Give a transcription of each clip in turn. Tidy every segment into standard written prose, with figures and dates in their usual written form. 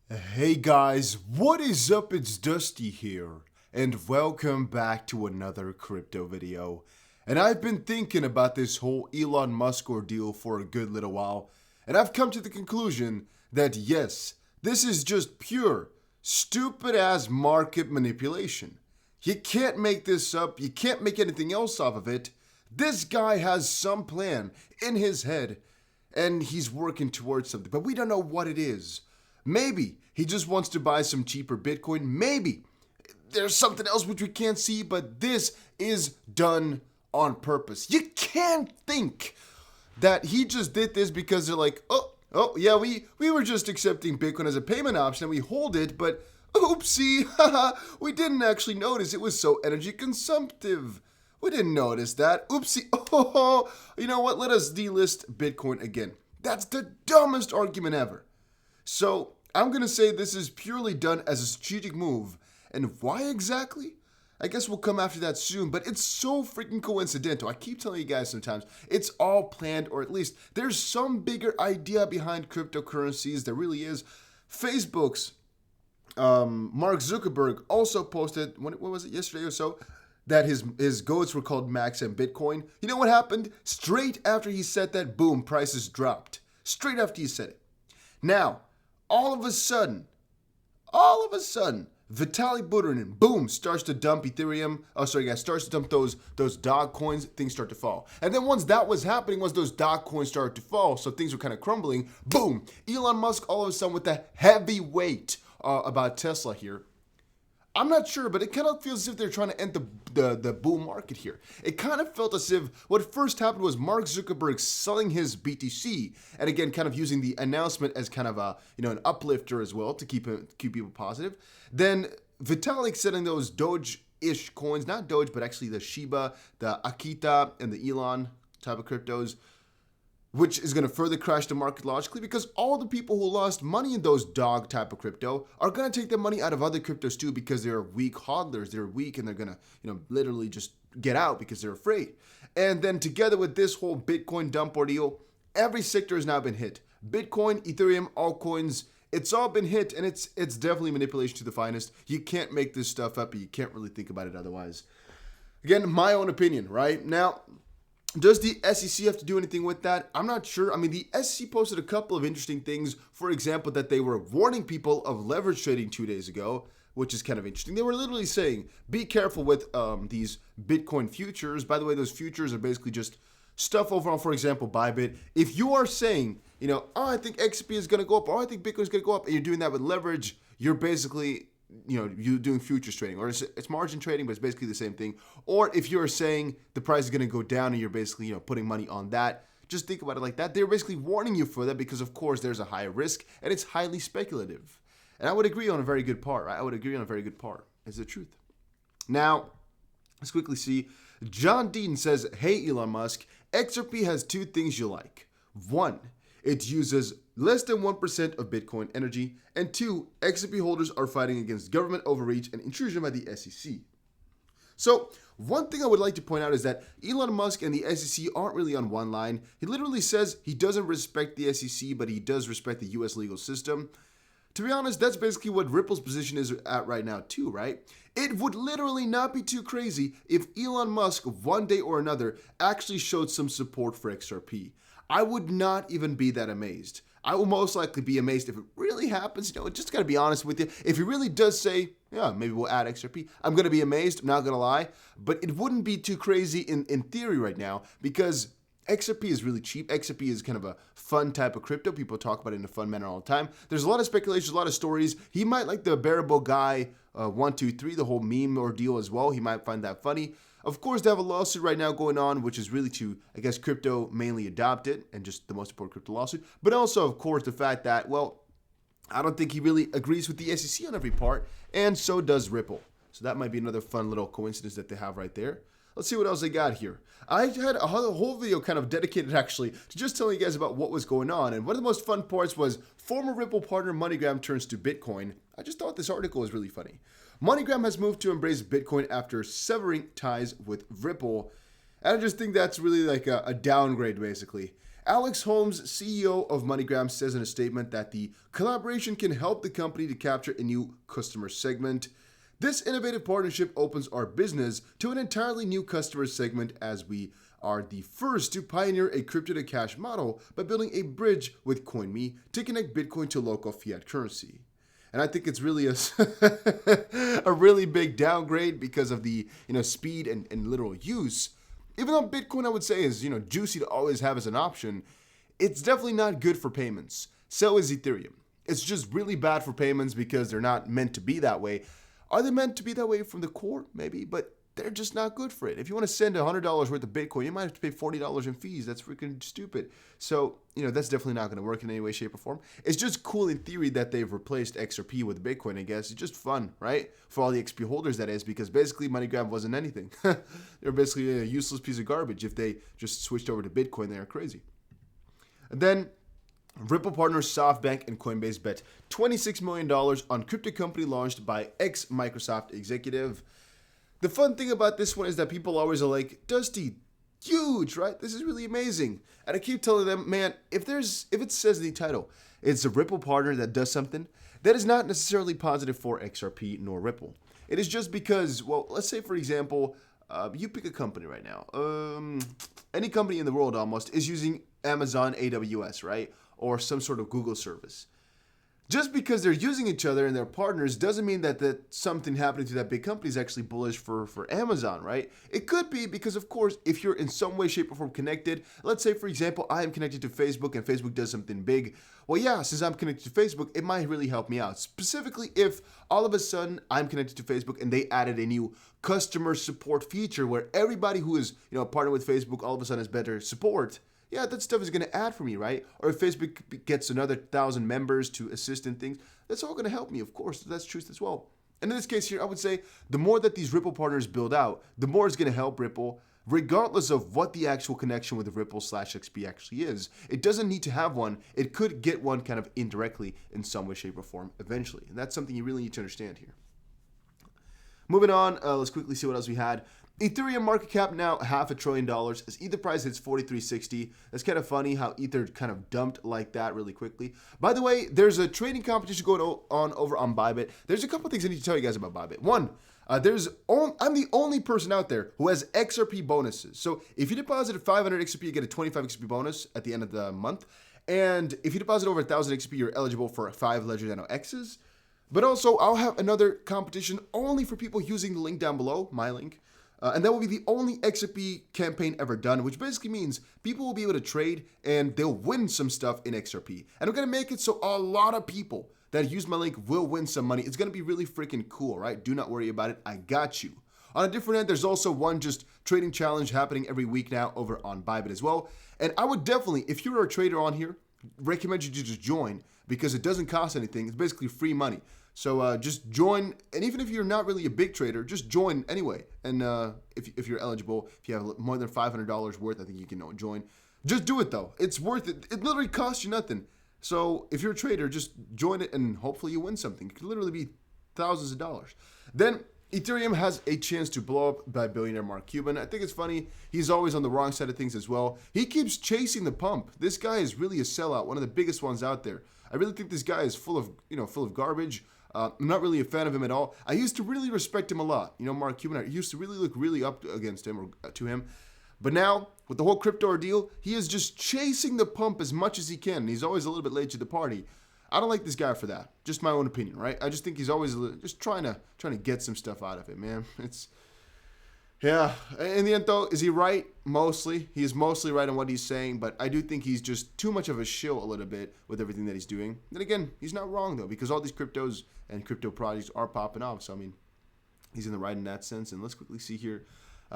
Hey guys, what is up? It's Dusty here, and welcome back to another crypto video. And I've been thinking about this whole Elon Musk ordeal for a good little while, and I've come to the conclusion that yes, this is just pure, stupid ass market manipulation. You can't make this up, you can't make anything else off of it. This guy has some plan in his head, and he's working towards something, but we don't know what it is. Maybe he just wants to buy some cheaper Bitcoin. Maybe there's something else which we can't see, but this is done on purpose. You can't think that he just did this because they're like, oh yeah, we were just accepting Bitcoin as a payment option and we hold it, but oopsie, we didn't actually notice it was so energy consumptive. We didn't notice that. Oopsie. Oh, you know what? Let us delist Bitcoin again. That's the dumbest argument ever. So I'm going to say this is purely done as a strategic move. And why exactly? I guess we'll come after that soon, but it's so freaking coincidental. I keep telling you guys sometimes it's all planned, or at least there's some bigger idea behind cryptocurrencies. There really is. Facebook's Mark Zuckerberg also posted, what was it, yesterday or so, that his goats were called Max and Bitcoin. You know what happened? Straight after he said that, boom, prices dropped. Straight after he said it. Now, all of a sudden, Vitalik Buterin, boom, starts to dump Ethereum. Starts to dump those dog coins. Things start to fall. And then once that was happening, once those dog coins started to fall, so things were kind of crumbling, boom, Elon Musk all of a sudden with the heavy weight about Tesla here. I'm not sure, but it kind of feels as if they're trying to end the bull market here. It kind of felt as if what first happened was Mark Zuckerberg selling his BTC, and again, kind of using the announcement as kind of an uplifter as well to keep people positive. Then Vitalik selling those Doge-ish coins, not Doge, but actually the Shiba, the Akita, and the Elon type of cryptos, which is going to further crash the market logically because all the people who lost money in those dog type of crypto are going to take their money out of other cryptos too because they're weak hodlers. They're weak and they're going to, literally just get out because they're afraid. And then together with this whole Bitcoin dump ordeal, every sector has now been hit. Bitcoin, Ethereum, altcoins, it's all been hit, and it's definitely manipulation to the finest. You can't make this stuff up, but you can't really think about it otherwise. Again, my own opinion, right? Now, does the SEC have to do anything with that? I'm not sure. I mean, the SEC posted a couple of interesting things. For example, that they were warning people of leverage trading 2 days ago, which is kind of interesting. They were literally saying, be careful with these Bitcoin futures. By the way, those futures are basically just stuff over on, for example, Bybit. If you are saying, I think XP is going to go up, or I think Bitcoin is going to go up, and you're doing that with leverage, you're basically you're doing futures trading, or it's margin trading, but it's basically the same thing. Or if you're saying the price is going to go down and you're basically, putting money on that, just think about it like that. They're basically warning you for that because, of course, there's a higher risk and it's highly speculative. And I would agree on a very good part, right? I would agree on a very good part. It's the truth. Now, let's quickly see. John Dean says, hey, Elon Musk, XRP has two things you like. One, it uses less than 1% of Bitcoin energy, and two, XRP holders are fighting against government overreach and intrusion by the SEC. So, one thing I would like to point out is that Elon Musk and the SEC aren't really on one line. He literally says he doesn't respect the SEC, but he does respect the US legal system. To be honest, that's basically what Ripple's position is at right now too, right? It would literally not be too crazy if Elon Musk one day or another actually showed some support for XRP. I would not even be that amazed. I will most likely be amazed if it really happens. Just got to be honest with you. If he really does say, yeah, maybe we'll add XRP, I'm going to be amazed. I'm not going to lie. But it wouldn't be too crazy in theory right now because XRP is really cheap. XRP is kind of a fun type of crypto. People talk about it in a fun manner all the time. There's a lot of speculation, a lot of stories. He might like the bearable guy 123, the whole meme ordeal as well. He might find that funny. Of course, they have a lawsuit right now going on, which is really to, I guess, crypto mainly adopt it, and just the most important crypto lawsuit. But also, of course, the fact that, well, I don't think he really agrees with the SEC on every part, and so does Ripple. So that might be another fun little coincidence that they have right there. Let's see what else they got here. I had a whole video kind of dedicated actually to just telling you guys about what was going on. And one of the most fun parts was former Ripple partner MoneyGram turns to Bitcoin. I just thought this article was really funny. MoneyGram has moved to embrace Bitcoin after severing ties with Ripple. And I just think that's really like a downgrade basically. Alex Holmes, CEO of MoneyGram, says in a statement that the collaboration can help the company to capture a new customer segment. This innovative partnership opens our business to an entirely new customer segment as we are the first to pioneer a crypto-to-cash model by building a bridge with CoinMe to connect Bitcoin to local fiat currency. And I think it's really a really big downgrade because of the speed and literal use. Even though Bitcoin, I would say, is juicy to always have as an option, it's definitely not good for payments. So is Ethereum. It's just really bad for payments because they're not meant to be that way. Are they meant to be that way from the core? Maybe, but they're just not good for it. If you want to send $100 worth of Bitcoin, you might have to pay $40 in fees. That's freaking stupid. So, that's definitely not going to work in any way, shape, or form. It's just cool in theory that they've replaced XRP with Bitcoin, I guess. It's just fun, right? For all the XP holders, that is, because basically MoneyGram wasn't anything. They're basically a useless piece of garbage. If they just switched over to Bitcoin, they are crazy. And then Ripple partners SoftBank and Coinbase bet $26 million on crypto company launched by ex-Microsoft executive. The fun thing about this one is that people always are like, Dusty, huge, right? This is really amazing. And I keep telling them, man, if it says in the title, it's a Ripple partner that does something, that is not necessarily positive for XRP nor Ripple. It is just because, well, let's say, for example, you pick a company right now. Any company in the world almost is using Amazon AWS, right? Or some sort of Google service. Just because they're using each other and they're partners doesn't mean that something happening to that big company is actually bullish for Amazon, right? It could be because, of course, if you're in some way, shape, or form connected, let's say, for example, I am connected to Facebook and Facebook does something big. Well, yeah, since I'm connected to Facebook, it might really help me out. Specifically, if all of a sudden I'm connected to Facebook and they added a new customer support feature where everybody who is, partnered with Facebook all of a sudden has better support. Yeah, that stuff is going to add for me, right? Or if Facebook gets another 1,000 members to assist in things, that's all going to help me, of course. That's truth as well. And in this case here, I would say the more that these Ripple partners build out, the more it's going to help Ripple, regardless of what the actual connection with Ripple/XP actually is. It doesn't need to have one. It could get one kind of indirectly in some way, shape, or form eventually. And that's something you really need to understand here. Moving on, let's quickly see what else we had. Ethereum market cap now $500 billion as Ether price hits 43.60. That's kind of funny how Ether kind of dumped like that really quickly. By the way, there's a trading competition going on over on Bybit. There's a couple things I need to tell you guys about Bybit. One, I'm the only person out there who has XRP bonuses. So if you deposit 500 XRP, you get a 25 XRP bonus at the end of the month. And if you deposit over 1,000 XRP, you're eligible for 5 Ledger Nano X's. But also, I'll have another competition only for people using the link down below, my link. And that will be the only XRP campaign ever done, which basically means people will be able to trade and they'll win some stuff in XRP. And I'm going to make it so a lot of people that use my link will win some money. It's going to be really freaking cool, right? Do not worry about it. I got you. On a different end, there's also one just trading challenge happening every week now over on Bybit as well. And I would definitely, if you're a trader on here, recommend you to just join because it doesn't cost anything. It's basically free money. So just join, and even if you're not really a big trader, just join anyway. And if you're eligible, if you have more than $500 worth, I think you can join. Just do it though. It's worth it. It literally costs you nothing. So if you're a trader, just join it and hopefully you win something. It could literally be thousands of dollars. Then Ethereum has a chance to blow up by billionaire Mark Cuban. I think it's funny. He's always on the wrong side of things as well. He keeps chasing the pump. This guy is really a sellout, one of the biggest ones out there. I really think this guy is full of garbage. I'm not really a fan of him at all. I used to really respect him a lot. Mark Cuban, I used to really look really up against him or to him. But now, with the whole crypto ordeal, he is just chasing the pump as much as he can. And he's always a little bit late to the party. I don't like this guy for that. Just my own opinion, right? I just think he's always just trying to get some stuff out of it, man. Yeah. In the end, though, is he right? Mostly. He is mostly right on what he's saying, but I do think he's just too much of a shill a little bit with everything that he's doing. Then again, he's not wrong, though, because all these cryptos and crypto projects are popping off. So, I mean, he's in the right in that sense. And let's quickly see here.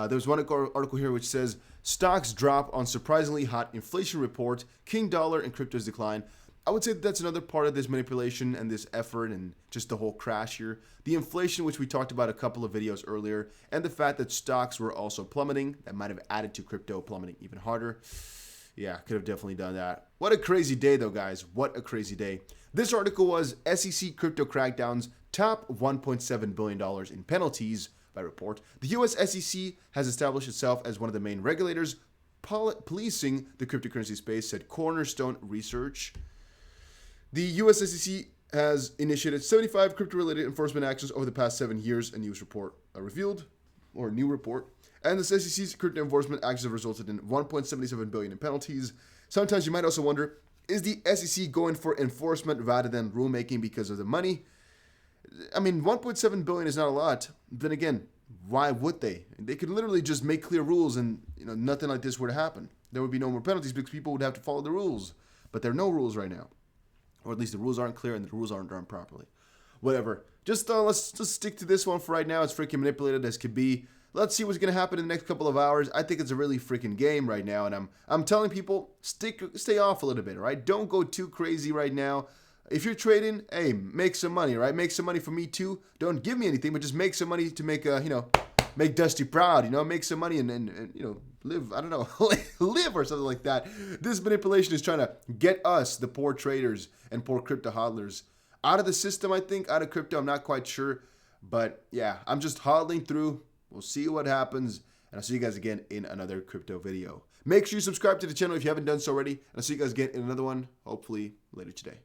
There's one article here which says, stocks drop on surprisingly hot inflation report, king dollar and cryptos decline. I would say that's another part of this manipulation and this effort and just the whole crash here. The inflation, which we talked about a couple of videos earlier, and the fact that stocks were also plummeting, that might have added to crypto plummeting even harder. Yeah, could have definitely done that. What a crazy day, though, guys. What a crazy day. This article was SEC crypto crackdowns top $1.7 billion in penalties by report. The US SEC has established itself as one of the main regulators policing the cryptocurrency space, said Cornerstone Research. The US SEC has initiated 75 crypto-related enforcement actions over the past 7 years, a new report revealed. And the SEC's crypto enforcement actions have resulted in $1.77 billion in penalties. Sometimes you might also wonder, is the SEC going for enforcement rather than rulemaking because of the money? I mean, $1.7 billion is not a lot. Then again, why would they? They could literally just make clear rules and nothing like this would happen. There would be no more penalties because people would have to follow the rules. But there are no rules right now. Or at least the rules aren't clear and the rules aren't done properly. Whatever. Let's just stick to this one for right now. It's freaking manipulated as could be. Let's see what's going to happen in the next couple of hours. I think it's a really freaking game right now. And I'm telling people, stay off a little bit, all right? Don't go too crazy right now. If you're trading, hey, make some money, right? Make some money for me too. Don't give me anything, but just make some money to make, make Dusty proud, make some money and live, I don't know, live or something like that. This manipulation is trying to get us, the poor traders and poor crypto hodlers, out of the system, I think, out of crypto. I'm not quite sure. But yeah, I'm just hodling through. We'll see what happens. And I'll see you guys again in another crypto video. Make sure you subscribe to the channel if you haven't done so already. And I'll see you guys again in another one, hopefully later today.